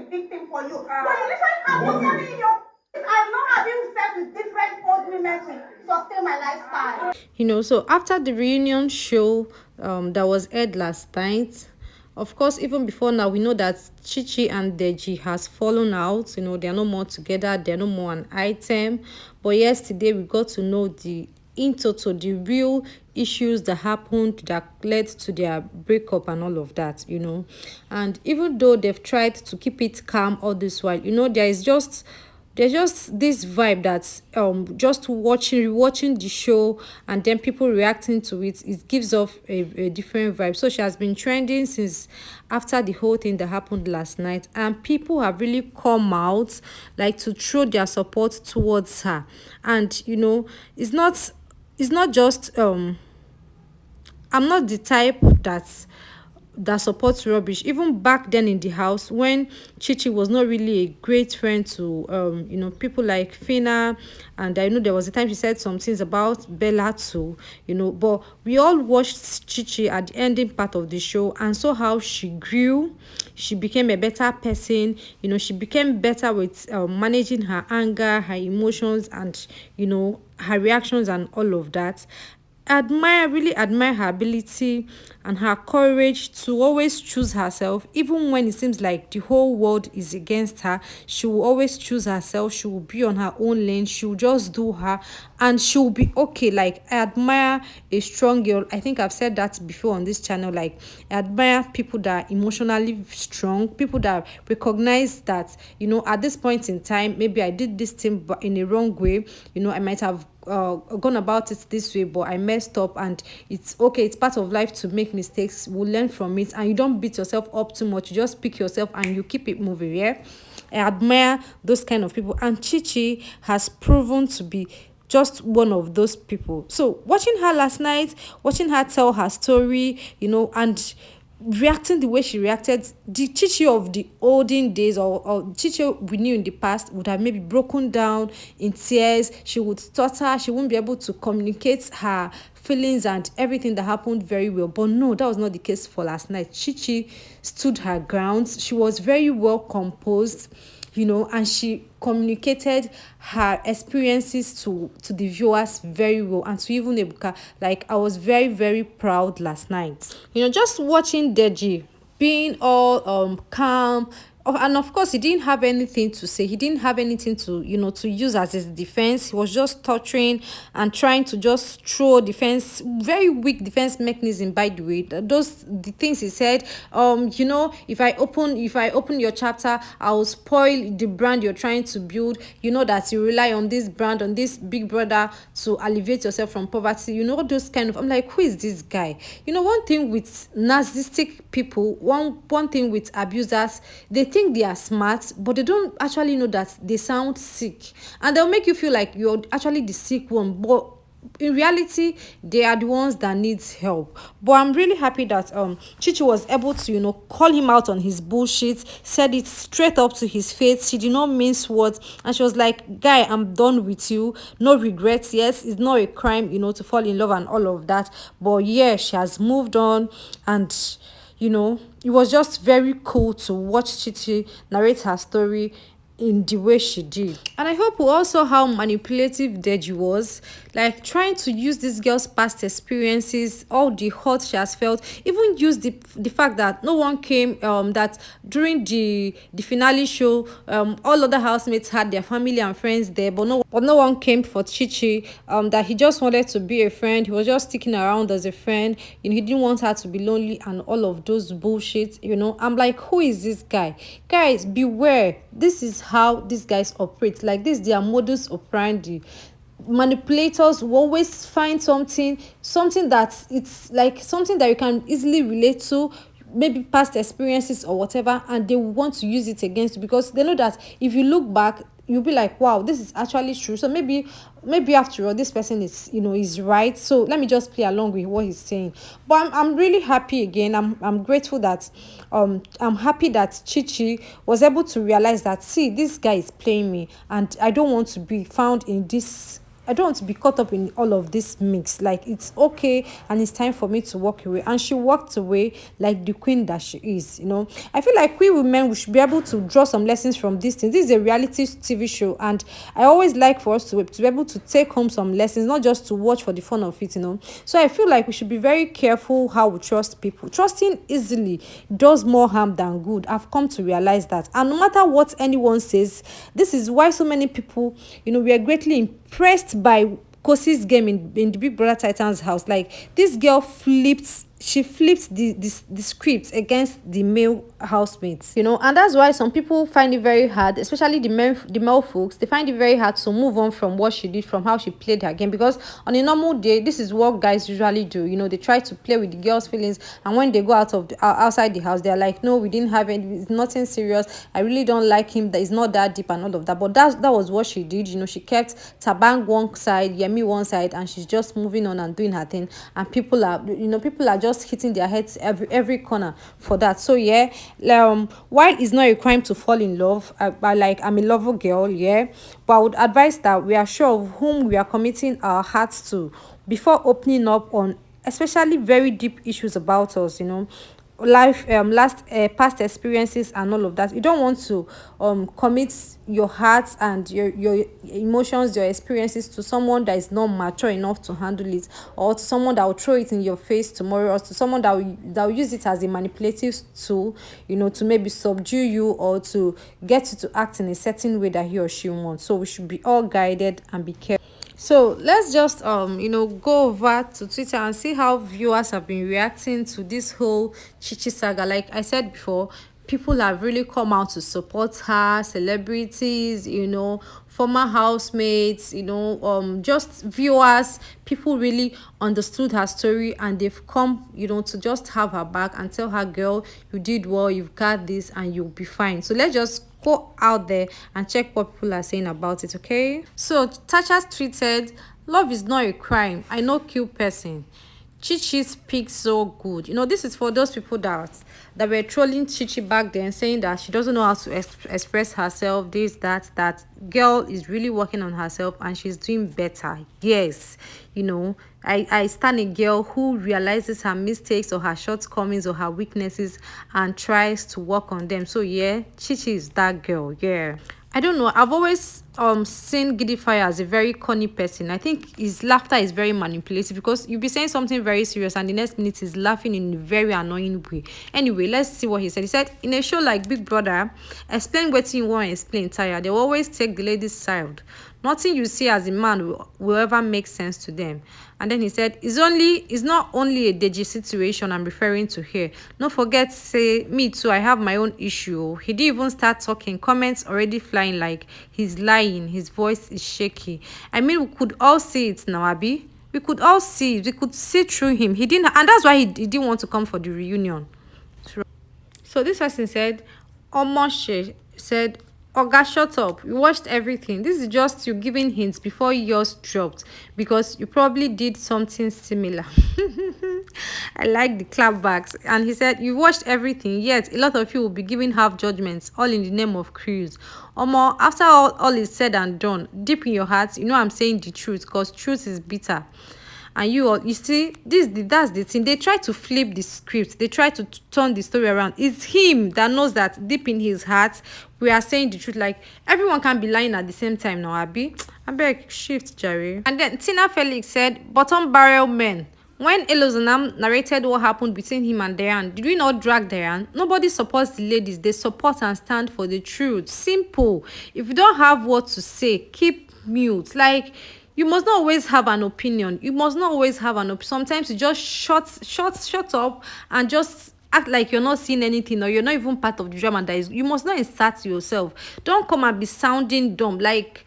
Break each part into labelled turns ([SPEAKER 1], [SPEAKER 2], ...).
[SPEAKER 1] victim for you. But you literally have no money in your. I'm not having sex with different old women to sustain my lifestyle.
[SPEAKER 2] So after the reunion show that was aired last night, of course, even before now, we know that Chichi and Deji has fallen out. They're no more together. They're no more an item. But yesterday, we got to know in total, the real issues that happened that led to their breakup and all of that. And even though they've tried to keep it calm all this while, there's just this vibe that's just watching the show and then people reacting to it gives off a different vibe. So she has been trending since after the whole thing that happened last night, and people have really come out like to throw their support towards her. And it's not just I'm not the type that supports rubbish. Even back then in the house, when Chichi was not really a great friend to people like Fina, and I know there was a time she said some things about Bella too. But we all watched Chichi at the ending part of the show and saw how she grew. She became a better person. She became better with managing her anger, her emotions, and her reactions and all of that. Really admire her ability and her courage to always choose herself, even when it seems like the whole world is against her. She will always choose herself. She will be on her own lane. She will just do her, and she will be okay. Like, I admire a strong girl. I think I've said that before on this channel. Like, I admire people that are emotionally strong, people that recognize that at this point in time, maybe I did this thing but in a wrong way. I might have gone about it this way, but I messed up, and it's okay. It's part of life to make mistakes. We'll learn from it, and you don't beat yourself up too much. You just pick yourself and you keep it moving. Yeah, I admire those kind of people, and Chichi has proven to be just one of those people. So watching her last night, watching her tell her story, and reacting the way she reacted, the Chichi of the olden days, or Chichi we knew in the past, would have maybe broken down in tears. She would stutter. She wouldn't be able to communicate her feelings and everything that happened very well. But no, that was not the case for last night. Chichi stood her grounds. She was very well composed, and she communicated her experiences to the viewers very well, and to even Ebuka. Like, I was very, very proud last night. Just watching Deji being all calm. And of course, he didn't have anything to say. He didn't have anything to use as his defense. He was just torturing and trying to just throw defense, very weak defense mechanism, by the way. The things he said, if I open your chapter, I will spoil the brand you're trying to build. That you rely on this brand, on this big brother, to alleviate yourself from poverty. Those kind of, I'm like, who is this guy? One thing with narcissistic people, one thing with abusers, they think they are smart, but they don't actually know that they sound sick, and they'll make you feel like you're actually the sick one, but in reality they are the ones that needs help. But I'm really happy that Chichi was able to call him out on his bullshit, said it straight up to his face. She did not mince words, and she was like, guy, I'm done with you, no regrets. Yes, it's not a crime to fall in love and all of that, but yeah, she has moved on. And it was just very cool to watch Chichi narrate her story in the way she did. And I hope also how manipulative Deji was, like trying to use this girl's past experiences, all the hurt she has felt, even use the fact that no one came, that during the finale show, all other housemates had their family and friends there, but no one came for Chichi, that he just wanted to be a friend. He was just sticking around as a friend. He didn't want her to be lonely and all of those bullshit. I'm like, who is this guy? Guys, beware. This is how these guys operate. Like, this their modus operandi. Manipulators will always find something that it's like something that you can easily relate to, maybe past experiences or whatever, and they want to use it against you, because they know that if you look back, you'll be like, wow, this is actually true. So maybe after all, this person is right, so let me just play along with what he's saying. But I'm really happy again. I'm grateful that I'm happy that Chichi was able to realize that, see, this guy is playing me, and I don't want to be found in this I don't want to be caught up in all of this mix. Like, it's okay, and it's time for me to walk away. And she walked away like the queen that she is. I feel like we women, we should be able to draw some lessons from this thing. This is a reality TV show, and I always like for us to be able to take home some lessons, not just to watch for the fun of it. So I feel like we should be very careful how we trust people. Trusting easily does more harm than good. I've come to realize that. And no matter what anyone says, this is why so many people, we are greatly impressed by Kosi's game in the Big Brother Titans house. Like, this girl flipped the script against the male housemates, and that's why some people find it very hard, especially the male folks. They find it very hard to move on from what she did, from how she played her game, because on a normal day, this is what guys usually do. They try to play with the girls' feelings, and when they go outside the house, they're like, no, we didn't have it, it's nothing serious, I really don't like him, that is not that deep and all of that. But that was what she did. She kept Tabang one side, Yemi one side, and she's just moving on and doing her thing, and people are just hitting their heads every corner for that. So yeah, while it's not a crime to fall in love, I'm a lover girl, yeah, but I would advise that we are sure of whom we are committing our hearts to before opening up on especially very deep issues about us, life, past experiences and all of that. You don't want to commit your heart and your emotions, your experiences to someone that is not mature enough to handle it, or to someone that will throw it in your face tomorrow, or to someone that will use it as a manipulative tool, to maybe subdue you, or to get you to act in a certain way that he or she wants. So we should be all guided and be careful. So let's just go over to Twitter and see how viewers have been reacting to this whole Chichi saga. Like I said before, people have really come out to support her, celebrities, former housemates, just viewers. People really understood her story, and they've come, to just have her back and tell her, girl, you did well, you've got this, and you'll be fine. So let's just go out there and check what people are saying about it. Okay, so Tasha tweeted, love is not a crime, I no kill person. Chichi speaks so good. This is for those people that were trolling Chichi back then, saying that she doesn't know how to express herself, this, that girl is really working on herself and she's doing better. Yes, I stand a girl who realizes her mistakes or her shortcomings or her weaknesses and tries to work on them. So yeah, Chichi is that girl. Yeah, I don't know, I've always seen Giddyfia as a very corny person. I think his laughter is very manipulative, because you'll be saying something very serious and the next minute he's laughing in a very annoying way. Anyway, let's see what he said. He said, in a show like Big Brother, explain what you want to explain tire. They will always take the lady's side. Nothing you see as a man will ever make sense to them. And then he said, it's not only a Deji situation I'm referring to here. Don't forget, say, me too, I have my own issue. He didn't even start talking. Comments already flying like he's lying. His voice is shaky. I mean, we could all see it now, Abby. We could all see it. We could see through him. He didn't, and that's why he didn't want to come for the reunion. So this person said, Omoshe said, Oga, shut up. You watched everything. This is just you giving hints before yours dropped, because you probably did something similar. I like the clapbacks. And he said, you watched everything, yet a lot of you will be giving half judgments, all in the name of cruise. Omo, after all is said and done, deep in your heart, I'm saying the truth, because truth is bitter. And you see, that's the thing. They try to flip the script. They try to turn the story around. It's him that knows that deep in his heart, we are saying the truth. Like, everyone can be lying at the same time now, Abby. I beg, shift, Jerry. And then Tina Felix said, bottom barrel men. When Elozanam narrated what happened between him and Diane, did we not drag Diane? Nobody supports the ladies. They support and stand for the truth. Simple. If you don't have what to say, keep mute. Like, you must not always have an opinion. Sometimes you just shut up and just act like you're not seeing anything, or you're not even part of the drama. You must not insert yourself. Don't come and be sounding dumb. Like,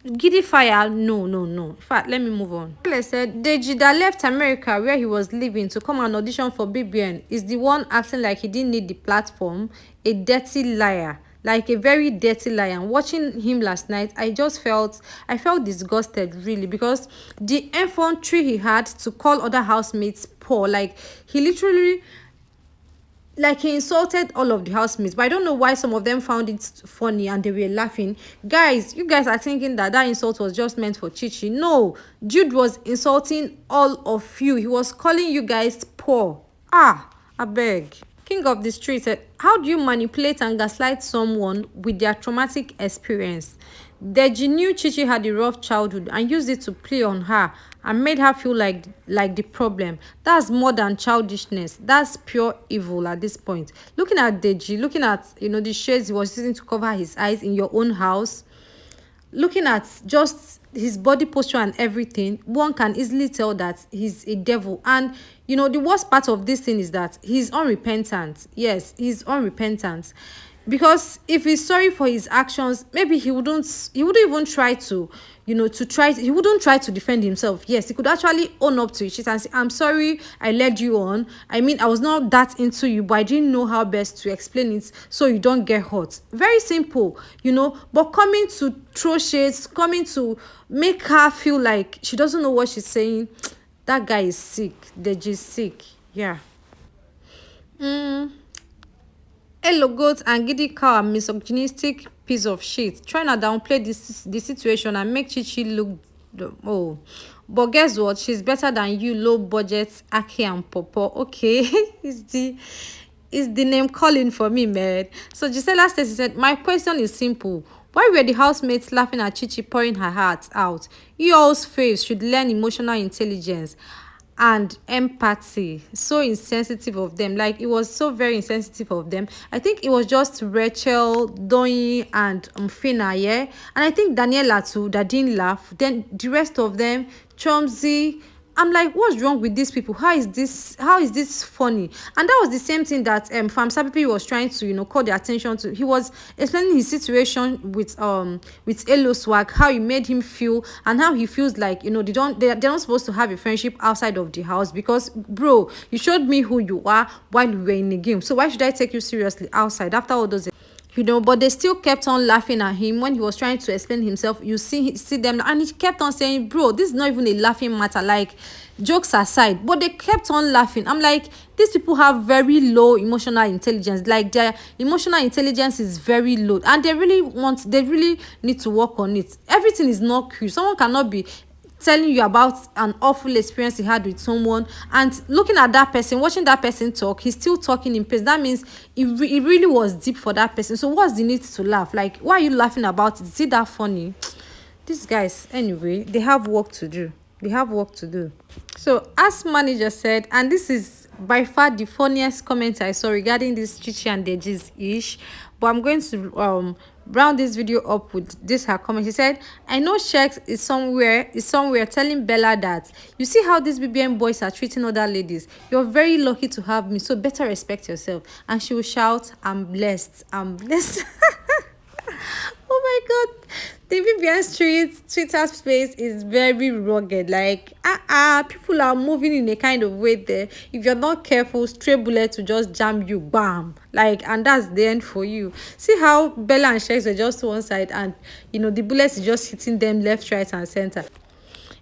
[SPEAKER 2] Giddyfia, no. In fact, let me move on. I said, Deji that left America where he was living to come and audition for BBN is the one acting like he didn't need the platform. A dirty liar. Like a very dirty liar. And watching him last night, I felt disgusted, really, because the effrontery he had to call other housemates poor. Like, he literally like he insulted all of the housemates, but I don't know why some of them found it funny and they were laughing. Guys, you guys are thinking that that insult was just meant for Chichi. No, Jude was insulting all of you. He was calling you guys poor. I beg. King of the street said, how do you manipulate and gaslight someone with their traumatic experience? Deji knew Chichi had a rough childhood and used it to play on her and made her feel like the problem. That's more than childishness. That's pure evil at this point. Looking at Deji, looking at, the shades he was using to cover his eyes in your own house, looking at just his body posture and everything, one can easily tell that he's a devil. And the worst part of this thing is that he's unrepentant. Yes, he's unrepentant, because if he's sorry for his actions, maybe he wouldn't even try to he wouldn't try to defend himself. Yes, he could actually own up to it and say, I'm sorry I led you on. I mean, I was not that into you, but I didn't know how best to explain it so you don't get hurt. Very simple. But coming to throw shades, coming to make her feel like she doesn't know what she's saying, that guy is sick. They're just sick. Yeah. Hello, goat and giddy cow, a misogynistic piece of shit, trying to downplay the situation and make Chichi look. Oh, but guess what? She's better than you, low budget Aki and Popo. Okay, is the name calling for me, man? So Gisela Stacy said, my question is simple. Why were the housemates laughing at Chichi pouring her heart out? You all's faves should learn emotional intelligence and empathy. So insensitive of them. Like, it was so very insensitive of them. I think it was just Rachel, Doi, and Fina, yeah. And I think Daniela too, that didn't laugh. Then the rest of them, Chomzy. I'm like, what's wrong with these people? How is this funny? And that was the same thing that Fam Sapipi was trying to, call their attention to. He was explaining his situation with Elo Swag, how he made him feel, and how he feels like, they're not supposed to have a friendship outside of the house, because, bro, you showed me who you are while we were in the game. So why should I take you seriously outside after all those? But they still kept on laughing at him when he was trying to explain himself. You see them, and he kept on saying, bro, this is not even a laughing matter, like, jokes aside. But they kept on laughing. I'm like, these people have very low emotional intelligence. Like, their emotional intelligence is very low, and they really need to work on it. Everything is not cute. Someone cannot be telling you about an awful experience he had with someone, and looking at that person, watching that person talk, he's still talking in pace. That means it really was deep for that person. So what's the need to laugh? Like, why are you laughing about it? Is it that funny? These guys, anyway, they have work to do. So, as manager said, and this is by far the funniest comment I saw regarding this Chichi and Deji's ish, but I'm going to round this video up with this her comment. She said, I know Shex is somewhere telling Bella that, you see how these BBM boys are treating other ladies. You're very lucky to have me, so better respect yourself. And she will shout, I'm blessed. Oh my god, the BBM Twitter space is very rugged. Like, people are moving in a kind of way there. If you're not careful, stray bullet will just jam you, bam. Like, and that's the end for you. See how Bella and Shex were just one side, and the bullets is just hitting them left, right, and center.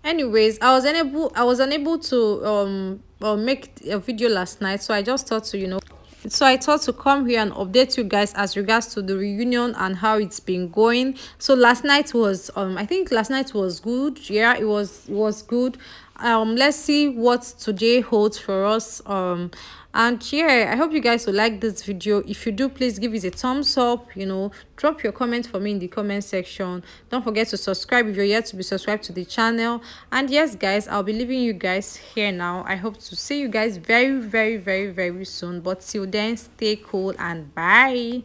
[SPEAKER 2] Anyways, I was unable to make a video last night, so I just thought to I thought to come here and update you guys as regards to the reunion and how it's been going. So last night was I think last night was good. Yeah, it was good. Let's see what today holds for us. And yeah, I hope you guys will like this video. If you do, please give it a thumbs up. Drop your comment for me in the comment section. Don't forget to subscribe if you're yet to be subscribed to the channel. And yes, guys, I'll be leaving you guys here now. I hope to see you guys very, very, very, very soon. But till then, stay cool and bye.